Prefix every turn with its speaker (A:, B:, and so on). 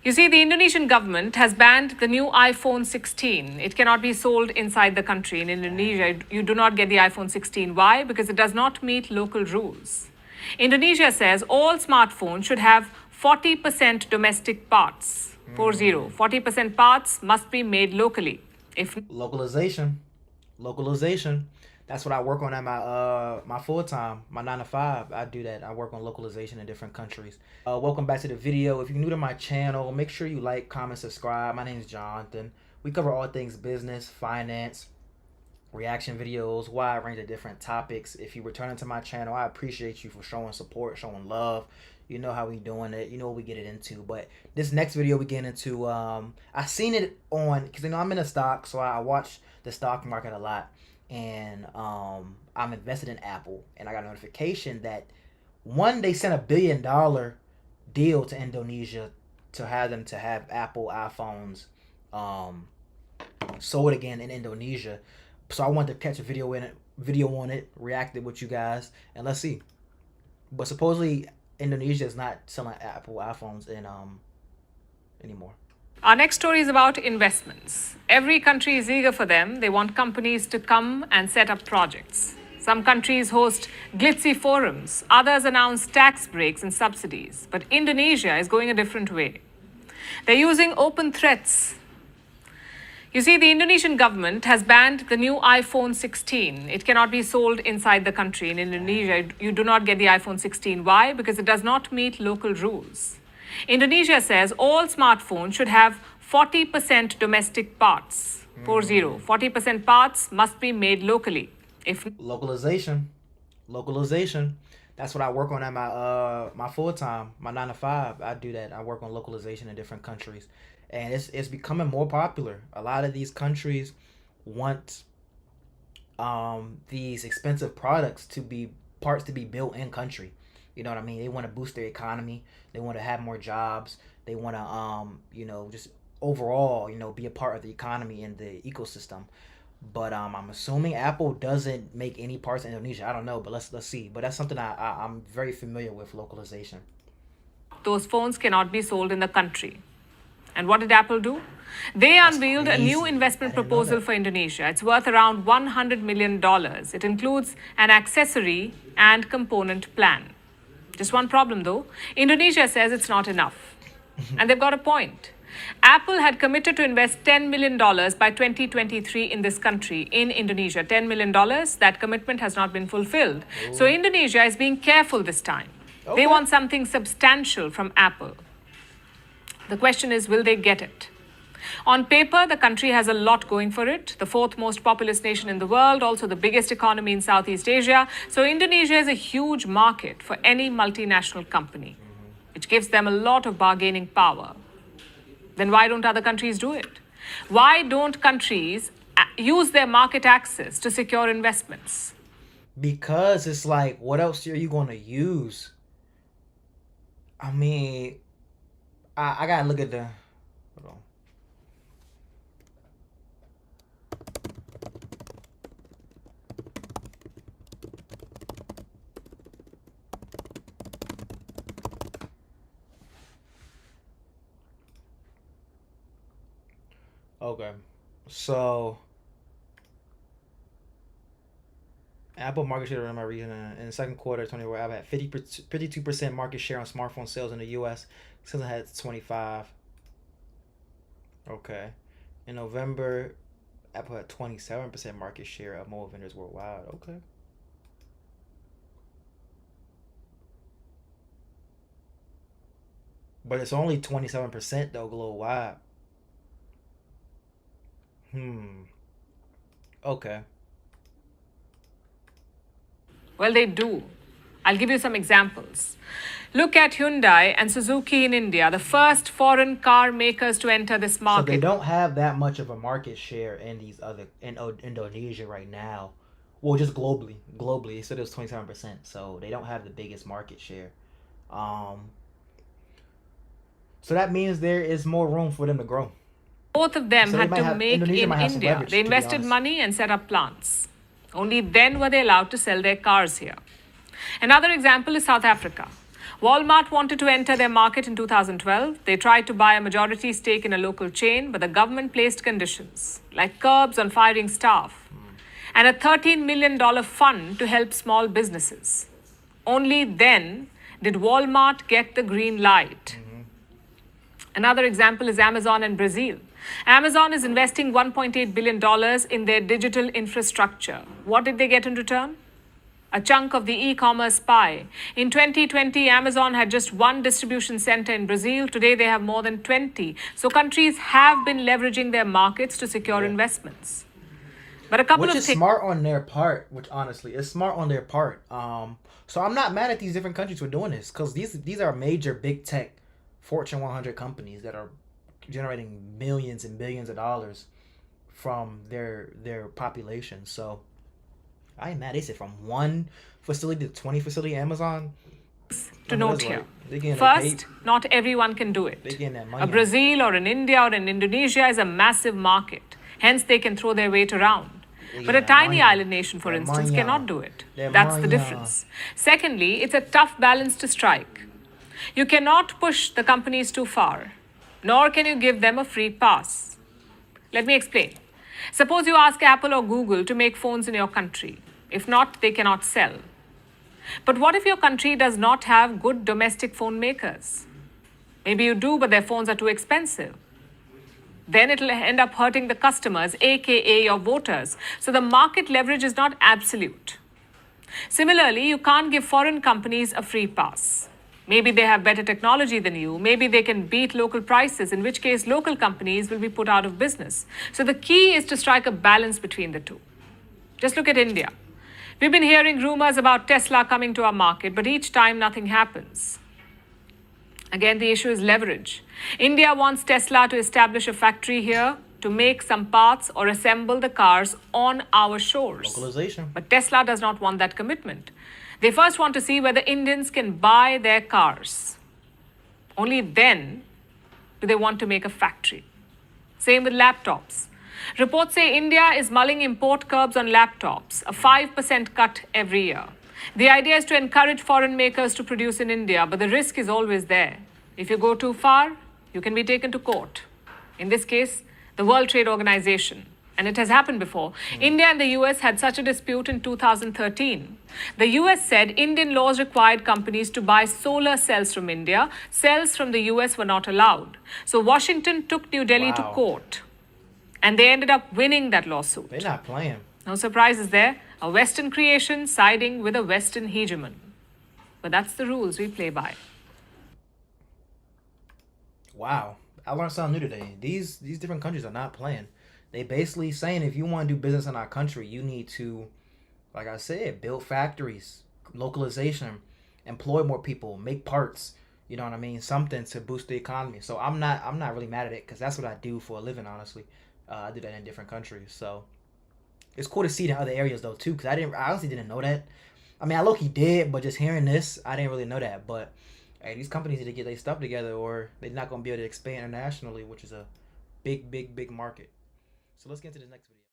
A: You see, the Indonesian government has banned the new iPhone 16. It cannot be sold inside the country. In Indonesia, you do not get the iPhone 16. Why? Because it does not meet local rules. Indonesia says all smartphones should have 40% domestic parts. 40% parts must be made locally. If
B: Localization. That's what I work on at my full time, my 9 to 5. I do that. I work on localization in different countries. Welcome back to the video. If you're new to my channel, make sure you like, comment, subscribe. My name is Jonathan. We cover all things business, finance, reaction videos, wide range of different topics. If you return to my channel, I appreciate you for showing support, showing love. You know how we doing it. You know what we get it into. But this next video we get into, I seen it on, because I'm in a stock, so I watch the stock market a lot. And I'm invested in Apple, and I got a notification that they sent $1 billion deal to Indonesia to have Apple iPhones sold again in Indonesia. So I wanted to catch a video on it, reacted with you guys, and let's see. But supposedly Indonesia is not selling Apple iPhones anymore.
A: Our next story is about investments. Every country is eager for them. They want companies to come and set up projects. Some countries host glitzy forums. Others announce tax breaks and subsidies. But Indonesia is going a different way. They're using open threats. You see, the Indonesian government has banned the new iPhone 16. It cannot be sold inside the country. In Indonesia, you do not get the iPhone 16. Why? Because it does not meet local rules. Indonesia says all smartphones should have 40% domestic parts. 40% parts must be made locally. If
B: Localization. That's what I work on at my full time, my 9 to 5. I do that. I work on localization in different countries, and it's becoming more popular. A lot of these countries want these expensive parts to be built in country. You know what I mean? They want to boost their economy. They want to have more jobs. They want to, just overall, be a part of the economy and the ecosystem. But I'm assuming Apple doesn't make any parts in Indonesia. I don't know, but let's see. But that's something I'm very familiar with, localization.
A: those phones cannot be sold in the country. And what did Apple do? They unveiled a new investment proposal for Indonesia. It's worth around $100 million. It includes an accessory and component plan. Just one problem, though. Indonesia says it's not enough. And they've got a point. Apple had committed to invest $10 million by 2023 in this country, in Indonesia. $10 million. That commitment has not been fulfilled. So Indonesia is being careful this time. They want something substantial from Apple. The question is, will they get it? On paper, the country has a lot going for it. The fourth most populous nation in the world, also the biggest economy in Southeast Asia. So Indonesia is a huge market for any multinational company, which gives them a lot of bargaining power. Then why don't other countries do it? Why don't countries use their market access to secure investments?
B: Because it's like, what else are you going to use? I mean, I gotta look at the... Hold on. Okay, so Apple market share in my region in the second quarter, 20, where I've had 52% market share on smartphone sales in the U.S. Samsung had 25. Okay, in November, Apple had 27% market share of mobile vendors worldwide. Okay. But it's only 27% though, global-wide. Okay.
A: Well, they do. I'll give you some examples. Look at Hyundai and Suzuki in India, the first foreign car makers to enter this market.
B: So they don't have that much of a market share in Indonesia right now. Well, just globally. Globally, it said it was 27%. So they don't have the biggest market share. So that means there is more room for them to grow.
A: Both of them had to make in India. They invested money and set up plants. Only then were they allowed to sell their cars here. Another example is South Africa. Walmart wanted to enter their market in 2012. They tried to buy a majority stake in a local chain, but the government placed conditions, like curbs on firing staff and a $13 million fund to help small businesses. Only then did Walmart get the green light. Another example is Amazon in Brazil. Amazon is investing $1.8 billion in their digital infrastructure. What did they get in return? A chunk of the e-commerce pie. In 2020, Amazon had just one distribution center in Brazil. Today, they have more than 20. So countries have been leveraging their markets to secure investments. But a couple
B: which
A: of
B: is smart on their part, which honestly is smart on their part. So I'm not mad at these different countries for doing this, because these are major big tech Fortune 100 companies that are generating millions and billions of dollars from their population. So I ain't mad. They said from one facility to 20 facility Amazon.
A: to note here.
B: Right.
A: First, not everyone can do it. A Brazil or an India or an Indonesia is a massive market. Hence, they can throw their weight around. But a tiny island nation, for instance, cannot do it. That's the difference. Secondly, it's a tough balance to strike. You cannot push the companies too far, nor can you give them a free pass. Let me explain. Suppose you ask Apple or Google to make phones in your country. If not, they cannot sell. But what if your country does not have good domestic phone makers? Maybe you do, but their phones are too expensive. Then it'll end up hurting the customers, aka your voters. So the market leverage is not absolute. Similarly, you can't give foreign companies a free pass. Maybe they have better technology than you. Maybe they can beat local prices, in which case local companies will be put out of business. So the key is to strike a balance between the two. Just look at India. We've been hearing rumors about Tesla coming to our market, but each time nothing happens. Again, the issue is leverage. India wants Tesla to establish a factory here to make some parts or assemble the cars on our shores.
B: Localization.
A: But Tesla does not want that commitment. They first want to see whether Indians can buy their cars. Only then do they want to make a factory. Same with laptops. Reports say India is mulling import curbs on laptops, a 5% cut every year. The idea is to encourage foreign makers to produce in India, but the risk is always there. If you go too far, you can be taken to court. In this case, the World Trade Organization. And it has happened before. India and the US had such a dispute in 2013. The US said Indian laws required companies to buy solar cells from India. Cells from the US were not allowed. So Washington took New Delhi to court. And they ended up winning that lawsuit.
B: They're not playing.
A: No surprises there. A Western creation siding with a Western hegemon. But that's the rules we play by.
B: Wow. I learned something new today. These different countries are not playing. They basically saying if you want to do business in our country, you need to, like I said, build factories, localization, employ more people, make parts. You know what I mean? Something to boost the economy. So I'm not really mad at it, because that's what I do for a living. Honestly, I do that in different countries. So it's cool to see it in other areas though too, because I honestly didn't know that. I mean, I low-key did, but just hearing this, I didn't really know that. But hey, these companies need to get their stuff together, or they're not gonna be able to expand internationally, which is a big market. So let's get into the next video.